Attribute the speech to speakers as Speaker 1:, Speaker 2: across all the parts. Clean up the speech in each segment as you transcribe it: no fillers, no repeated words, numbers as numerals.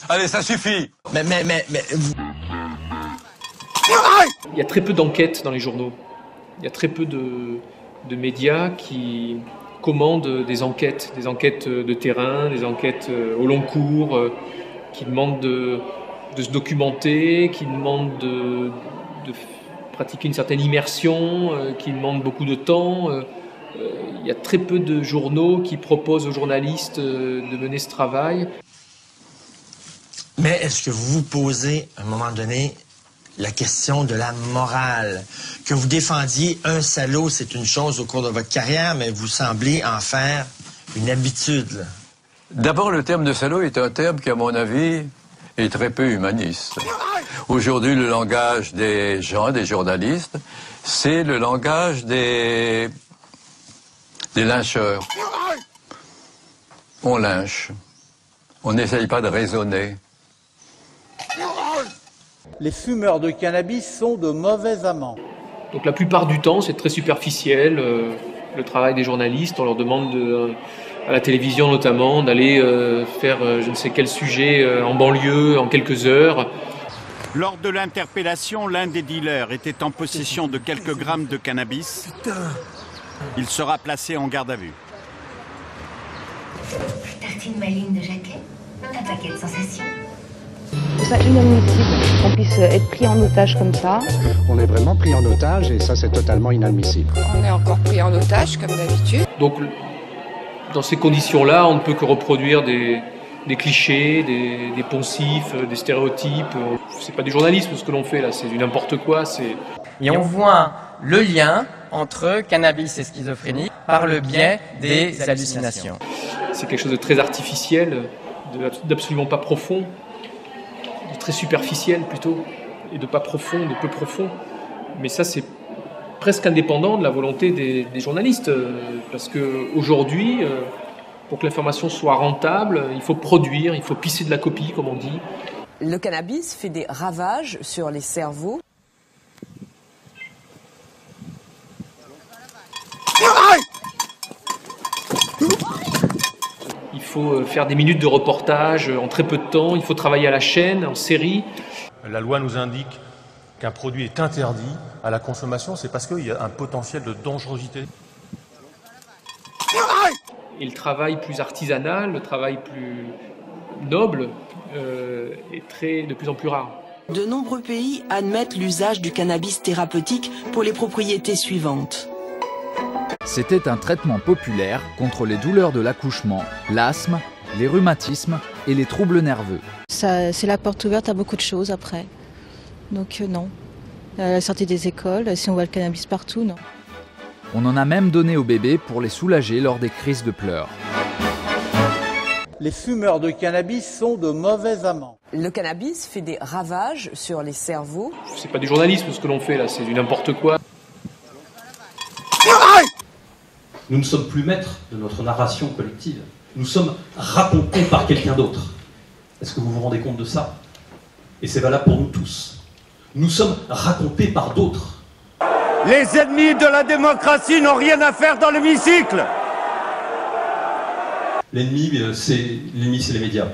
Speaker 1: Allez, ça suffit.
Speaker 2: Mais...
Speaker 3: Il y a très peu d'enquêtes dans les journaux. Il y a très peu de médias qui commandent des enquêtes de terrain, des enquêtes au long cours, qui demandent de se documenter, qui demandent de pratiquer une certaine immersion, qui demandent beaucoup de temps. Il y a très peu de journaux qui proposent aux journalistes de mener ce travail.
Speaker 2: Mais est-ce que vous vous posez, à un moment donné, la question de la morale? Que vous défendiez un salaud, c'est une chose au cours de votre carrière, mais vous semblez en faire une habitude, là.
Speaker 1: D'abord, le terme de salaud est un terme qui, à mon avis, est très peu humaniste. Aujourd'hui, le langage des gens, des journalistes, c'est le langage des lyncheurs. On lynche. On n'essaye pas de raisonner.
Speaker 4: Les fumeurs de cannabis sont de mauvais amants.
Speaker 3: Donc la plupart du temps, c'est très superficiel, le travail des journalistes. On leur demande, à la télévision notamment, d'aller faire je ne sais quel sujet en banlieue en quelques heures.
Speaker 5: Lors de l'interpellation, l'un des dealers était en possession de quelques grammes de cannabis. Il sera placé en garde à vue.
Speaker 6: Tartine maligne de jaquette, un paquet de sensations.
Speaker 7: C'est pas inadmissible qu'on puisse être pris en otage comme ça.
Speaker 8: On est vraiment pris en otage et ça c'est totalement inadmissible.
Speaker 9: On est encore pris en otage comme d'habitude.
Speaker 3: Donc dans ces conditions-là, on ne peut que reproduire des clichés, des poncifs, des stéréotypes. C'est pas du journalisme ce que l'on fait là, c'est du n'importe quoi.
Speaker 10: Et on voit le lien entre cannabis et schizophrénie par le biais des hallucinations.
Speaker 3: C'est quelque chose de très artificiel, d'absolument pas profond, de très superficiel plutôt, et de pas profond, de peu profond. Mais ça, c'est presque indépendant de la volonté des journalistes, parce qu'aujourd'hui, pour que l'information soit rentable, il faut produire, il faut pisser de la copie, comme on dit.
Speaker 11: Le cannabis fait des ravages sur les cerveaux.
Speaker 3: Il faut faire des minutes de reportage en très peu de temps, il faut travailler à la chaîne, en série.
Speaker 12: La loi nous indique qu'un produit est interdit à la consommation, c'est parce qu'il y a un potentiel de dangerosité.
Speaker 3: Et le travail plus artisanal, le travail plus noble est de plus en plus rare.
Speaker 13: De nombreux pays admettent l'usage du cannabis thérapeutique pour les propriétés suivantes.
Speaker 14: C'était un traitement populaire contre les douleurs de l'accouchement, l'asthme, les rhumatismes et les troubles nerveux.
Speaker 7: C'est la porte ouverte à beaucoup de choses après. Donc non. À la sortie des écoles, si on voit le cannabis partout, non.
Speaker 14: On en a même donné aux bébés pour les soulager lors des crises de pleurs.
Speaker 4: Les fumeurs de cannabis sont de mauvais amants.
Speaker 11: Le cannabis fait des ravages sur les cerveaux.
Speaker 3: C'est pas du journalisme ce que l'on fait là, c'est du n'importe quoi.
Speaker 15: Nous ne sommes plus maîtres de notre narration collective. Nous sommes racontés par quelqu'un d'autre. Est-ce que vous vous rendez compte de ça? Et c'est valable pour nous tous. Nous sommes racontés par d'autres.
Speaker 5: Les ennemis de la démocratie n'ont rien à faire dans l'hémicycle.
Speaker 15: L'ennemi, c'est les médias.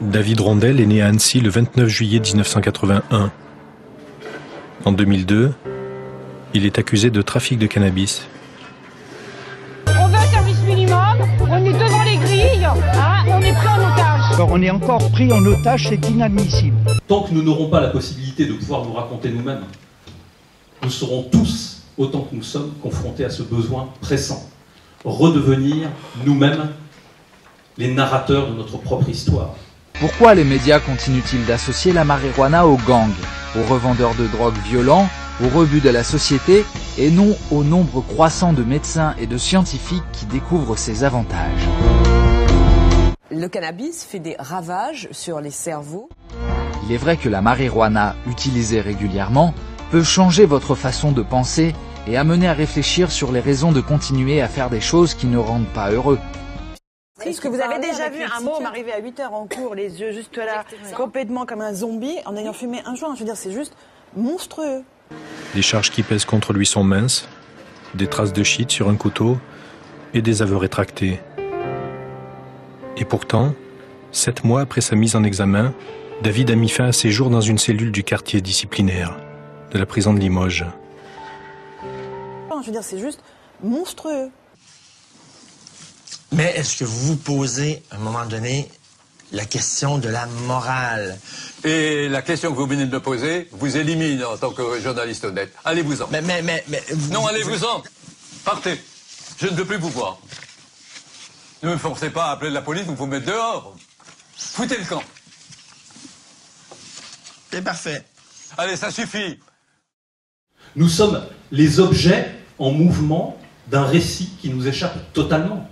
Speaker 12: David Rondel est né à Annecy le 29 juillet 1981. En 2002, il est accusé de trafic de cannabis.
Speaker 16: On veut un service minimum, on est devant les grilles, hein, on est pris en otage.
Speaker 4: Alors on est encore pris en otage, c'est inadmissible.
Speaker 15: Tant que nous n'aurons pas la possibilité de pouvoir nous raconter nous-mêmes, nous serons tous, autant que nous sommes, confrontés à ce besoin pressant. Redevenir nous-mêmes les narrateurs de notre propre histoire.
Speaker 14: Pourquoi les médias continuent-ils d'associer la marijuana aux gangs, aux revendeurs de drogue violents, au rebut de la société, et non au nombre croissant de médecins et de scientifiques qui découvrent ses avantages?
Speaker 11: Le cannabis fait des ravages sur les cerveaux.
Speaker 14: Il est vrai que la marijuana, utilisée régulièrement, peut changer votre façon de penser et amener à réfléchir sur les raisons de continuer à faire des choses qui ne rendent pas heureux.
Speaker 17: Est-ce que vous avez déjà vu un môme arriver à 8h en cours, les yeux juste là, complètement comme un zombie, en ayant fumé un joint? Je veux dire, c'est juste monstrueux.
Speaker 12: Les charges qui pèsent contre lui sont minces, des traces de shit sur un couteau, et des aveux rétractés. Et pourtant, 7 mois après sa mise en examen, David a mis fin à ses jours dans une cellule du quartier disciplinaire de la prison de Limoges.
Speaker 17: Je veux dire, c'est juste monstrueux.
Speaker 2: Mais est-ce que vous vous posez, à un moment donné, la question de la morale?
Speaker 1: Et la question que vous venez de me poser vous élimine en tant que journaliste honnête. Allez-vous-en. Non, allez-vous-en. Partez. Je ne veux plus vous voir. Ne me forcez pas à appeler la police ou vous mettre dehors. Foutez le camp.
Speaker 2: C'est parfait.
Speaker 1: Allez, ça suffit.
Speaker 15: Nous sommes les objets en mouvement d'un récit qui nous échappe totalement.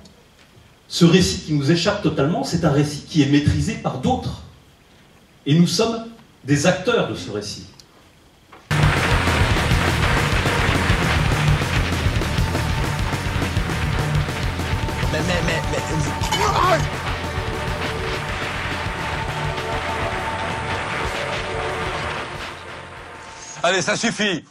Speaker 15: Ce récit qui nous échappe totalement, c'est un récit qui est maîtrisé par d'autres. Et nous sommes des acteurs de ce récit.
Speaker 1: Allez, ça suffit.